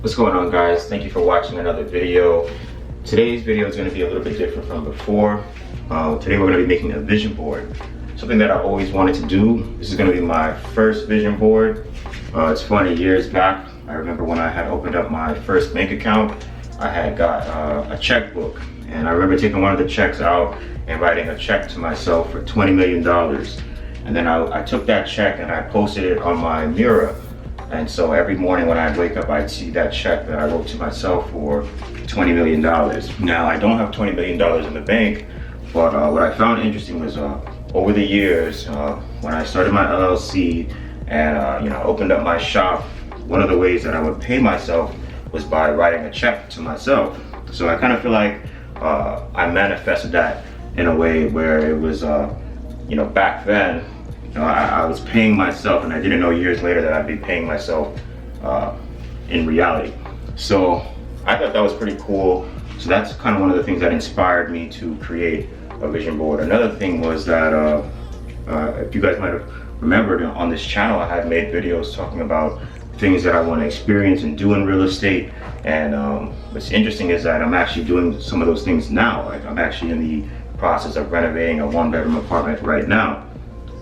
What's going on, guys? Thank you for watching another video. Today's video is going to be a little bit different from before. Today we're going to be making a vision board. Something that I always wanted to do. This is going to be my first vision board. It's funny, years back, I remember when I had opened up my first bank account, I had got a checkbook. And I remember taking one of the checks out and writing a check to myself for $20 million. And then I took that check and I posted it on my mirror. And so every morning when I'd wake up, I'd see that check that I wrote to myself for $20 million. Now, I don't have $20 million in the bank, but what I found interesting was over the years, when I started my LLC and opened up my shop, one of the ways that I would pay myself was by writing a check to myself. So I kind of feel like I manifested that in a way where it was, back then, I was paying myself, and I didn't know years later that I'd be paying myself in reality. So I thought that was pretty cool. So that's kind of one of the things that inspired me to create a vision board. Another thing was that, if you guys might have remembered, on this channel I had made videos talking about things that I want to experience and do in real estate. And what's interesting is that I'm actually doing some of those things now. Like, I'm actually in the process of renovating a one-bedroom apartment right now.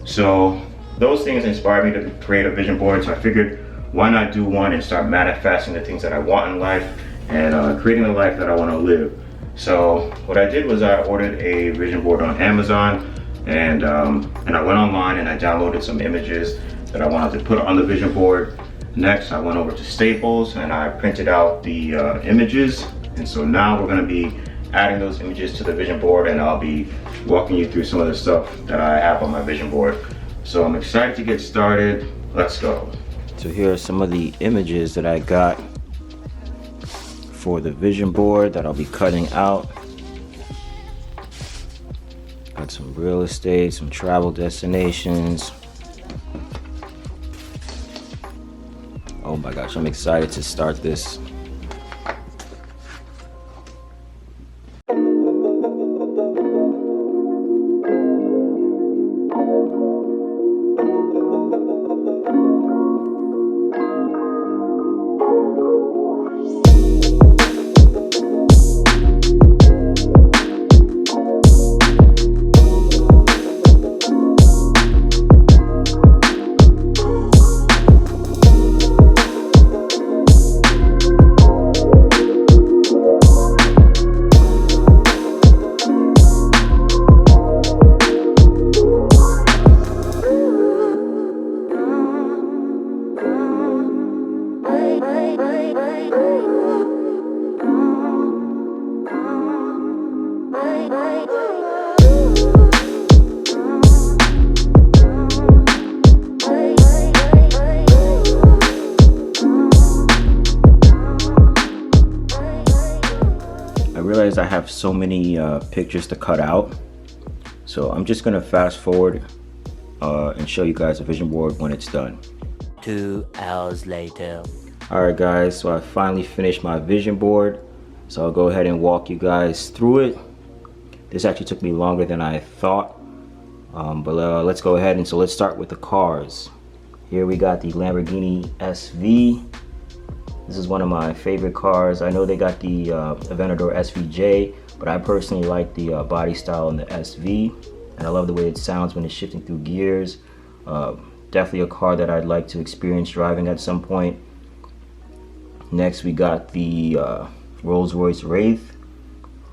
So those things inspired me to create a vision board. So I figured, why not do one and start manifesting the things that I want in life and creating the life that I want to live. So what I did was I ordered a vision board on Amazon, and I went online and I downloaded some images that I wanted to put on the vision board. Next, I went over to Staples and I printed out the images. And so now we're going to be adding those images to the vision board, and I'll be walking you through some of the stuff that I have on my vision board. So I'm excited to get started. Let's go. So here are some of the images that I got for the vision board that I'll be cutting out. Got some real estate, some travel destinations. Oh my gosh, I'm excited to start this. I have so many pictures to cut out, so I'm just gonna fast forward and show you guys the vision board when it's done. 2 hours later. Alright guys, so I finally finished my vision board, so I'll go ahead and walk you guys through it. This actually took me longer than I thought, but let's go ahead and let's start with the cars. Here we got the Lamborghini SV. This is one of my favorite cars. I know they got the Aventador SVJ, but I personally like the body style in the SV, and I love the way it sounds when it's shifting through gears. Definitely a car that I'd like to experience driving at some point. Next, we got the Royce Wraith.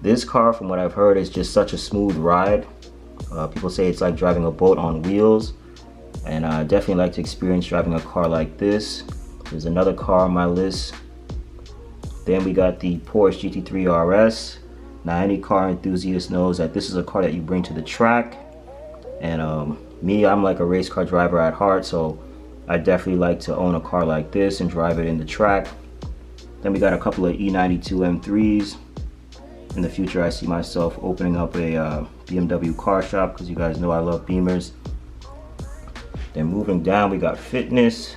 This car, from what I've heard, is just such a smooth ride. People say it's like driving a boat on wheels, and I definitely like to experience driving a car like this. There's another car on my list. Then we got the Porsche Gt3 Rs. Now, any car enthusiast knows that this is a car that you bring to the track. And me, I'm like a race car driver at heart, so I definitely like to own a car like this and drive it in the track. Then we got a couple of E92 M3s. In the future, I see myself opening up a BMW car shop, because you guys know I love Beamers. Then moving down, we got fitness.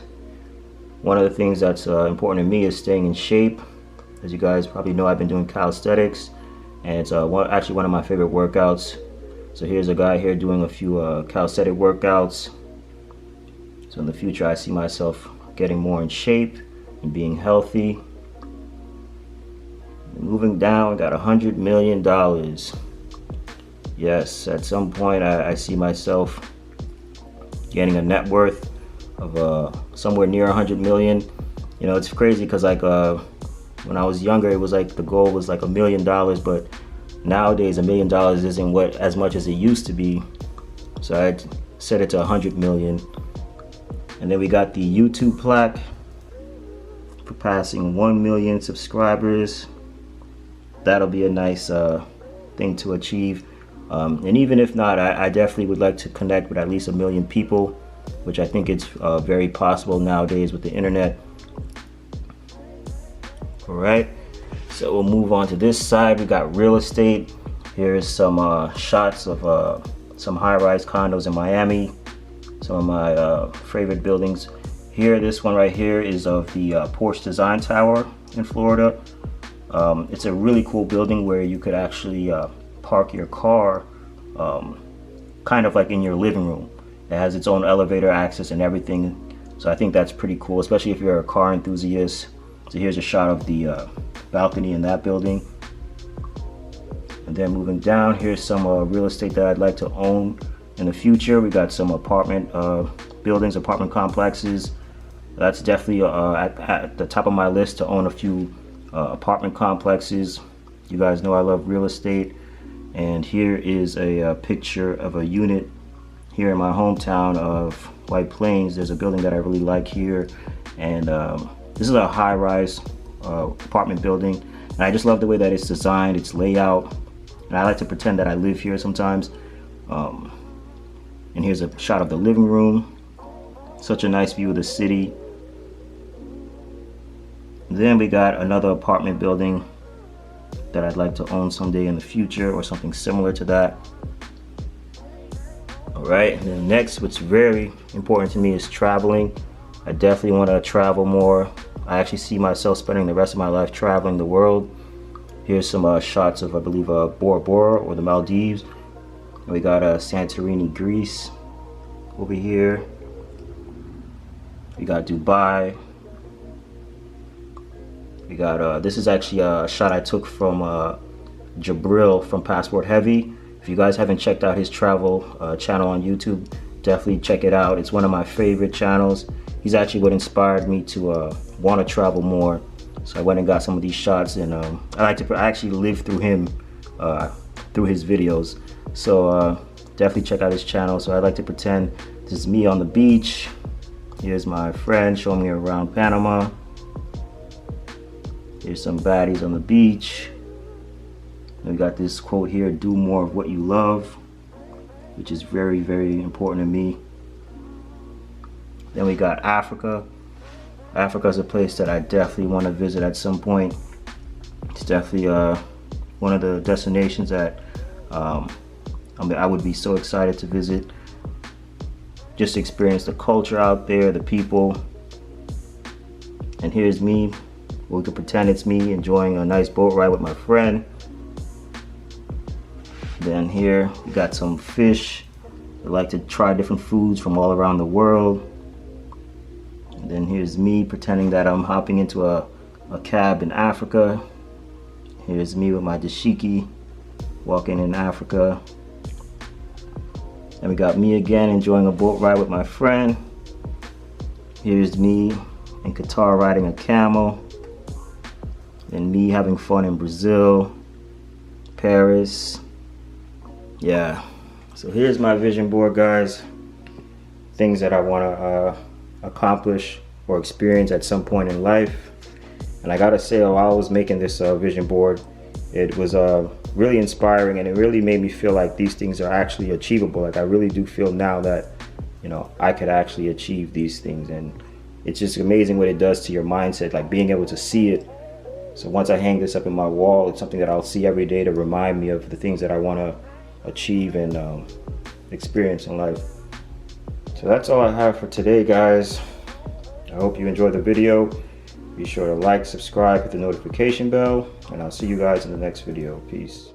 One of the things that's important to me is staying in shape. As you guys probably know, I've been doing calisthenics, and it's actually one of my favorite workouts. So here's a guy here doing a few calisthenic workouts. So in the future, I see myself getting more in shape and being healthy. Moving down, we got $100 million. Yes, at some point I see myself getting a net worth of somewhere near 100 million. You know, it's crazy because like when I was younger, it was like the goal was like $1 million, but nowadays $1 million isn't as much as it used to be. So I set it to 100 million. And then we got the YouTube plaque for passing 1 million subscribers. That'll be a nice thing to achieve. And even if not, I definitely would like to connect with at least 1 million people, which I think it's very possible nowadays with the internet. All right, so we'll move on to this side. We got real estate. Here's some shots of some high-rise condos in Miami, some of my favorite buildings. Here, this one right here is of the Porsche Design Tower in Florida. It's a really cool building where you could actually park your car kind of like in your living room. It has its own elevator access and everything, so I think that's pretty cool, especially if you're a car enthusiast. So here's a shot of the balcony in that building. And then moving down, here's some real estate that I'd like to own in the future. We got some apartment buildings, apartment complexes. That's definitely at the top of my list, to own a few apartment complexes. You guys know I love real estate. And here is a picture of a unit here in my hometown of White Plains. There's a building that I really like here, and this is a high-rise apartment building, and I just love the way that it's designed, its layout, and I like to pretend that I live here sometimes. And here's a shot of the living room. Such a nice view of the city. Then we got another apartment building that I'd like to own someday in the future, or something similar to that. All right, and then next, what's very important to me is traveling. I definitely want to travel more. I actually see myself spending the rest of my life traveling the world. Here's some shots of, I believe, Bora Bora or the Maldives. And we got Santorini, Greece over here. We got Dubai. We got, this is actually a shot I took from Jabril from Passport Heavy. If you guys haven't checked out his travel channel on YouTube, definitely check it out. It's one of my favorite channels. He's actually what inspired me to want to travel more. So I went and got some of these shots, and I actually live through him, through his videos. So definitely check out his channel. So I like to pretend this is me on the beach. Here's my friend showing me around Panama. Here's some baddies on the beach. And we got this quote here: do more of what you love, which is very, very important to me. Then we got Africa. Africa is a place that I definitely want to visit at some point. It's definitely one of the destinations that I would be so excited to visit. Just experience the culture out there, the people. And here's me. We could pretend it's me enjoying a nice boat ride with my friend. Then here we got some fish. I like to try different foods from all around the world. And then here's me pretending that I'm hopping into a cab in Africa. Here's me with my dashiki walking in Africa. And we got me again enjoying a boat ride with my friend. Here's me in Qatar riding a camel. And me having fun in Brazil, Paris. Yeah, so here's my vision board, guys. Things that I want to accomplish or experience at some point in life. And I gotta say, while I was making this vision board, it was really inspiring, and it really made me feel like these things are actually achievable. Like I really do feel now that, you know, I could actually achieve these things, and it's just amazing what it does to your mindset, like being able to see it. So once I hang this up in my wall, it's something that I'll see every day to remind me of the things that I want to achieve and experience in life. So that's all I have for today, guys. I hope you enjoyed the video. Be sure to like, subscribe, hit the notification bell, and I'll see you guys in the next video. Peace.